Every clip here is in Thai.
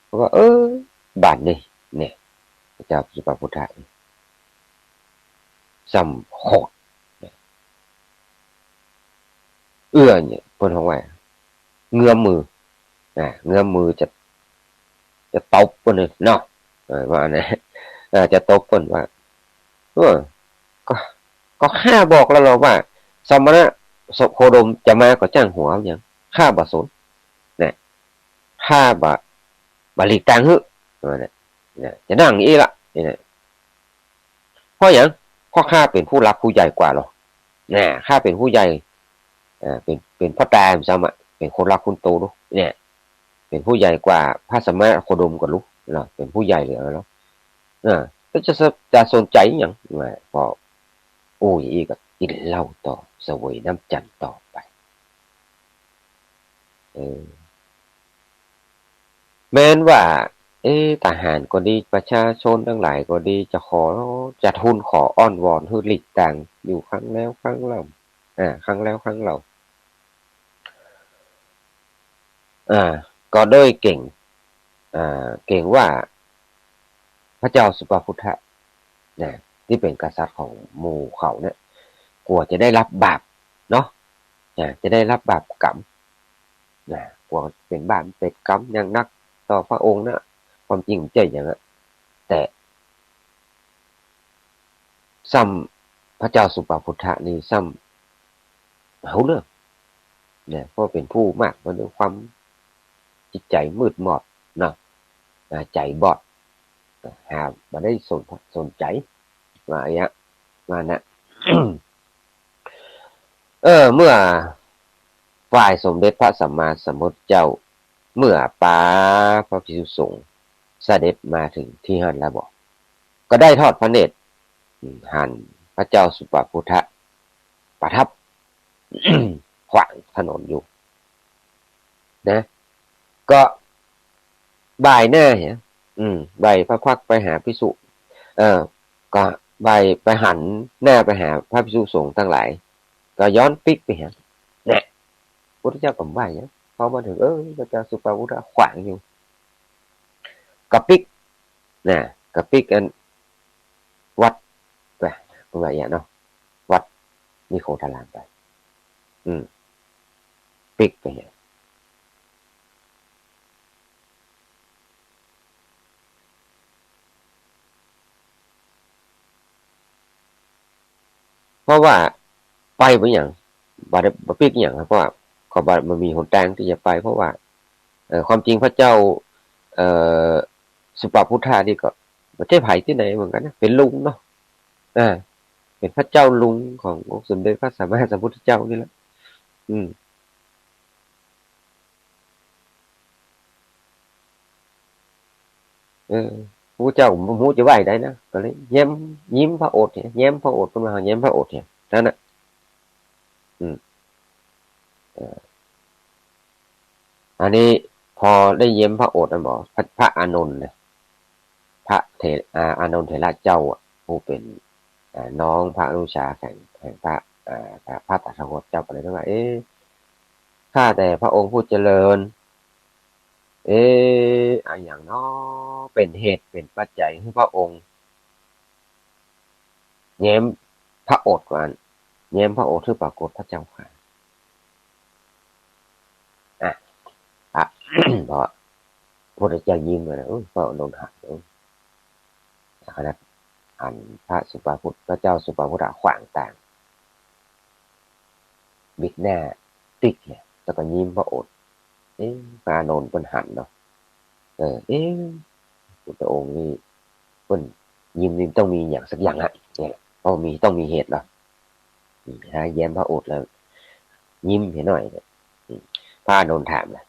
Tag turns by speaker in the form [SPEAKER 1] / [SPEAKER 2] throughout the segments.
[SPEAKER 1] เพราะว่าบ้านนี่เนี่ยพระเจ้าสุปาพุทธะซ้ำโหดเนี่ยเพิ่นของว่าเงื้อมมือเงื้อมมือจะตบเพิ่นเลยเนาะว่านะจะตบเพิ่นว่าเออก็ข้าบอกแล้วเราว่าสมณะโคดมจะมาก็จ้างหัวอย่างข้าบ่สนเนี่ยข้าบ่หลีกทางฮึเนี่ยจะนั่งอีละเนี่ยเพราะอย่างเพราะข้าเป็นผู้รักผู้ใหญ่กว่าหรอเนี่ยข้าเป็นผู้ใหญ่เป็นพ่อตาผมซ้ำอ่ะเป็นคนรักคุณโตลูกเนี่ยเป็นผู้ใหญ่กว่าพระสมณะโคดมกับลูกเนาะเป็นผู้ใหญ่เหลือแล้วก็จะสนใจอย่างว่าพอโอ้ยอีกก็กินเหล้าต่อเสวยน้ำจันทร์ต่อไปเออแม้นว่าทหารก็ดีประชาชนทั้งหลายก็ดีจะทุนขออ้อนวอนให้หลีกต่างอยู่ครั้งแล้วครั้งเล่าครั้งแล้วครั้งเล่าก็โดยเก่งว่าพระเจ้าสุปาพุทธะนะที่เป็นกษัตริย์ของหมู่เขาเนี่ยกลัวจะได้รับบาปเนาะจะได้รับบาปกรรมกลัวเป็นบาปเป็นกรรมอย่างนักต่อพระองค์นะความจริงเจอย่างนั้นแต่ซ้ำพระเจ้าสุปาพุทธะนี่ซ้ำเอาเรื่องเนี่ยเพราะเป็นผู้มากมันด้วยความจิตใจมืดมอดเนาะใจบอดหามาได้สนใจว่าอย่างเงี้ยมานะ เมื่อฝ่ายสมเด็จพระสัมมาสัมพุทธเจ้าเมื่อป้าพระภิกษุสงฆ์เสด็จมาถึงที่หันแล้วบอกก็ได้ทอดพระเนตรหันพระเจ้าสุปาพุทธะประทับ ขวางถนนอยู่นะก็บ่ายหน้าเนี่ยบ่ายพระพักไปหาภิกษุเออก็บ่ายไปหันหน้าไปหาพระภิกษุสงฆ์ทั้งหลายก็ย้อนปิกไปหาเนี่ยพุทธเจ้าผมว่าอย่างนี้พอมาถึงพระเจ้าสุปาพุทธะขวางอยู่กับปิกนะกับปิกอันวัดไปเป็นว่าอย่างเนาะวัดมีโคทารามไปอืมปิกไปเนี่ยเพราะว่าไปเหมือนอย่างบาปิกอย่างครับเพราะว่าขอบามันมีหนทางที่จะไปเพราะว่าความจริงพระเจ้าเอ่อสุปาพุทธานี่ก็ไม่ใช่ไผ่ที่ไหนเหมือนกันนะเป็นลุงเนาะอ่าเป็นพระเจ้าลุงขององค์สมเด็จพระสัมมาสัมพุทธเจ้านี่แหละอืมเออพระเจ้าผมรู้จะไหวได้นะก็เลยยิ้มพระโอษฐ์เนี่ยแย้มพระโอษฐ์ขึ้นมาแย้มพระโอษฐ์เนี่ยนั่นน่ะอืมอันนี้พอได้เย้มพระโอษฐ์นะบอกพระอานนท์นะพระเถรอานนท์เถระเจ้าผู้เป็นน้องพระอนุชาแห่งพระพระตถาคตเจ้าก็เลยว่าข้าแต่พระองค์ผู้เจริญอย่างน้อเป็นเหตุเป็นปัจจัยให้พระองค์แย้มพระโอษฐ์ก่อนแย้มพระโอษฐ์ที่ปรากฏพระเจ้าค่ะอ่ะอ่ะเพราะพระเจ้ายิ้มเลยนะพระนนท์หักขณะอันพระสุปาพุทธพระเจ้าสุปาพุทธะขวางต่างบิดหน้าติ๊กเนี่ยแล้วก็ยิ้มพระโอษฐ์พระนนท์เป็นหันเนาะพุทธองค์นี่เป็นยิ้มนี่ต้องมีอย่างสักอย่างฮะเนี่ยเพราะต้องมีเหตุเนาะแย้มพระโอษฐ์แล้วยิ้มเห็นหน่อยเนี่ยพระนนท์ถามนะ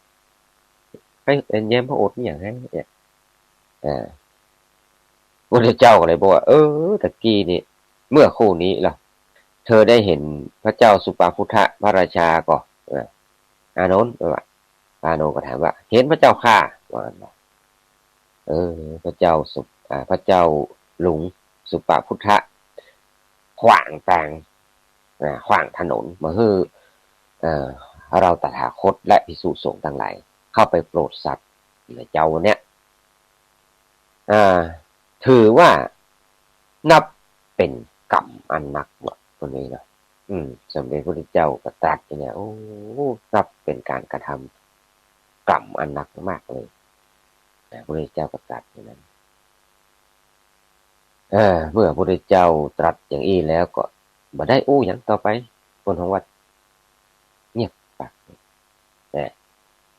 [SPEAKER 1] ให้แย้มพระโอษฐ์อย่างไรเนี่ยพระเจ้าก็เลยบอกว่าตะกี้นี่เมื่อคู่นี้ล่ะเธอได้เห็นพระเจ้าสุปาพุทธะพระราชาก่อนอานนท์ว่าอานนท์ก็ถามว่าเห็นพระเจ้าข้าว่าพระเจ้าพระเจ้าหลวงสุปาพุทธะขวางกลางขวางถนนมาฮือเราตถาคตและภิกษุสงฆ์ทั้งหลายเข้าไปโปรดสัตว์เจ้าเนี่ย อ่าถือว่านับเป็นกรรมอันหนักบ่คนนี้เนาะสมเด็จพระพุทธเจ้าก็ตรัสอย่างเงี้ยโอ้นับเป็นการกระทำกรรมอันหนักมากเลยพระพุทธเจ้าก็ตรัสอย่างนั้นเมื่อพระพุทธเจ้าตรัสอย่างนี้แล้วก็บ่ได้อู้หยังต่อไปคนของวัดเงียบปากนะ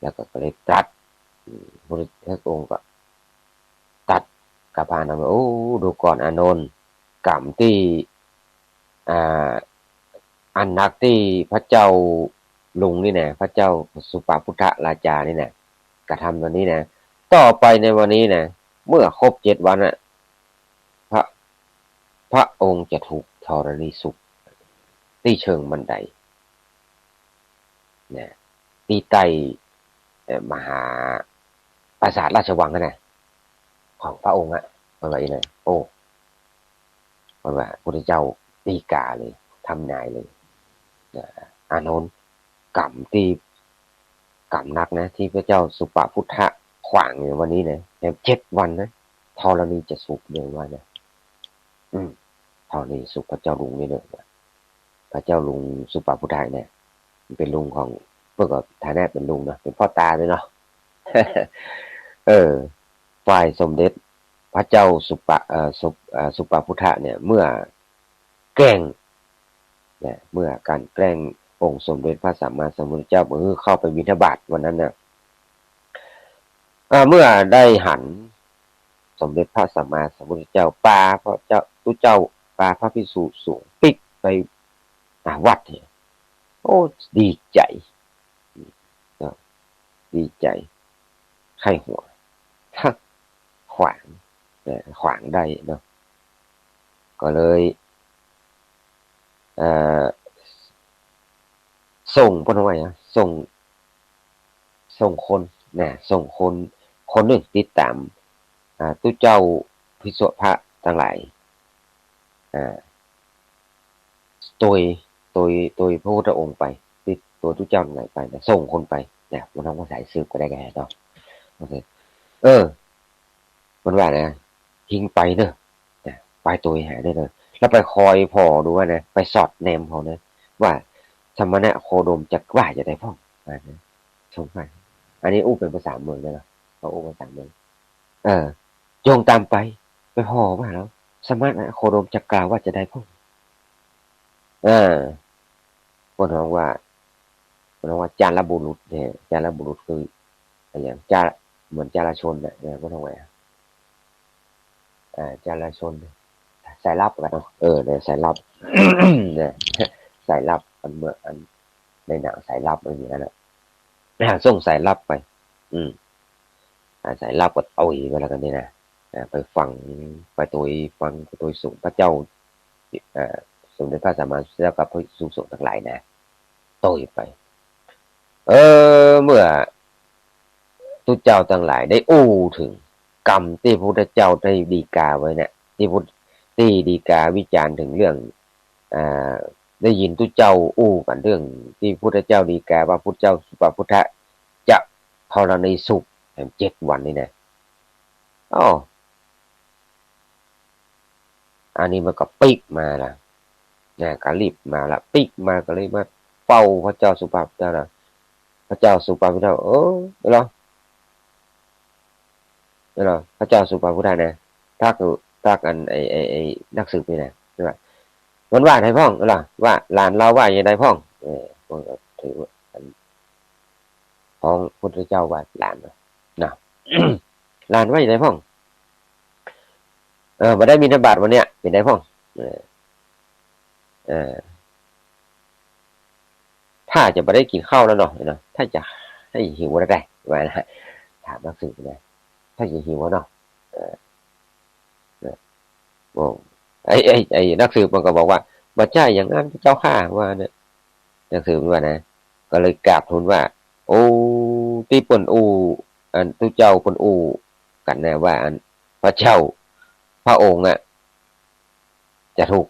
[SPEAKER 1] แล้วก็เลยตรัสพระพุทธองค์ก็ตรัสกับพระอานนท์ว่าโอ้ดูก่อนอานนท์กรรมที่อ่าอันหนักที่พระเจ้าลุงนี่นะพระเจ้าสุปาพุทธราชานี่นะกระทำวันนี้นะต่อไปในวันนี้นะเมื่อครบ7 วันน่ะพระพระองค์จะถูกธรณีสูบที่เชิงบันไดนะที่ใต้มหาปราสาทราชวังนั่นนะของพระองค์อะมันว่าอย่างไรโอ้มันว่าพระพุทธเจ้าตีกาเลยทำนายเลยอานนท์กรรมที่กรรมนักนะที่พระเจ้าสุปาพุทธะขวางในวันนี้นะ7 วันนะธรณีจะสุกเลยว่านะธรณีสุกพระเจ้าลุงนี่เลยพระเจ้าลุงสุปาพุทธะเนี่ยเป็นลุงของเพื่อกับฐานะเป็นลุงเนาะเป็นพ่อตาเลยเนาะ ฝ่ายสมเด็จพระเจ้าสุปาพุทธะเนี่ยเมื่อแกล้งเนี่ยเมื่อการแกล้งองค์สมเด็จพระสัมมาสัมพุทธเจ้าเข้าไปบิณฑบาตวันนั้นเนี่ยเมื่อได้หันสมเด็จพระสัมมาสัมพุทธเจ้าปาพระเจ้าตุเจ้าปาพระภิกษุสูงปิกไปวัดเนี่ยโอ้ดีใจดีใจไข้หัวถ้าขวางขวางได้เนาะก็เลยส่งพนไว้ส่งคนส่งคนหนึ่งติดตามตุเจ้าภิกษุพระทั้งหลายตัวพระพุทธองค์ไปติดตัวตุเจ้าทั้งหลายไปนะส่งคนไปเนี่ยมันต้องมาสายสืบก็ได้แก่เนาะโอเคมันว่านะทิ้งไปเนอะไปตัวหาได้เลยแล้วไปคอยพอดูว่านะไปสอดแนมเขานะว่าสมณะโคดมจะว่าจะได้พ่องนะชมไปอันนี้อู้เป็นภาษาเมืองเลยเหรอเขาอู้ภาษาเมืองโยงตามไปพอว่าแล้วสมณะโคดมจะกล่าวว่าจะได้พ่องคนน้องว่าจารบุรุษเนี่ยจารบุรุษคืออย่างเหมือนจารชนเนี่ยก็ทำไงจารชนสายลับกันเนาะเนี่ยสายลับ เนี่ยสายลับมันเมื่ออันในหนังสายลับอะไรอย่างเงี้ยนะส่งสายลับไปสายลับก็เอาอีกแล้วกันนี่นะไปฟังไปตัวฟังไปตัวสูงพระเจ้าสมเด็จพระสัมมาสัมพุทธเจ้ากับพระสุสงฆ์ทั้งหลายนะโต้ไปเมื่อทุกเจ้าทั้งหลายได้อู้ถึงกรรมที่พระพุทธเจ้าได้ดีกาไว้เนี่ยที่ดีกาวิจารณ์ถึงเรื่องได้ยินทุกเจ้าอู้กันเรื่องที่พระพุทธเจ้าดีกาว่าพุทธเจ้าสุปาพุทธะจะธรณีสุขแห่ง7 วันนี่นะอันนี้มันก็ปิกมาละก็รีบมาละปิกมาก็เลยมาเฝ้าพระเจ้าสุปาพุทธะนะพระเจ้าสุปาพุทธะเหรอพระเจ้าสุปาพุทธะนะถ้ากันไอ้นักสืบนี่นะใช่ไหมมันว่าไงพ่องเหรอว่าหลานเราว่าอย่างไรพ่องมันก็ถือว่าของพุทธเจ้าว่าหลานนะหลานว่าอย่างไรพ่องมาได้มีนบาตวันเนี้ยเป็นไรพ่องถ้าจะไม่ได้กินข้าวแล้วเนาะถ้าจะให้หิวได้ไว้นะถามนักสืบนะถ้าจะหิวเนาะบอกไอ้นักสืบมันก็บอกว่าบ่ใช่อย่างนั้นเจ้าข้าว่าเนี่ยนักสืบว่านะก็เลยกราบทูลว่าโอ้ที่ปนอูอันตุเจ้าปนอูกันแน่ว่าอันพระเจ้าพระองค์จะถูก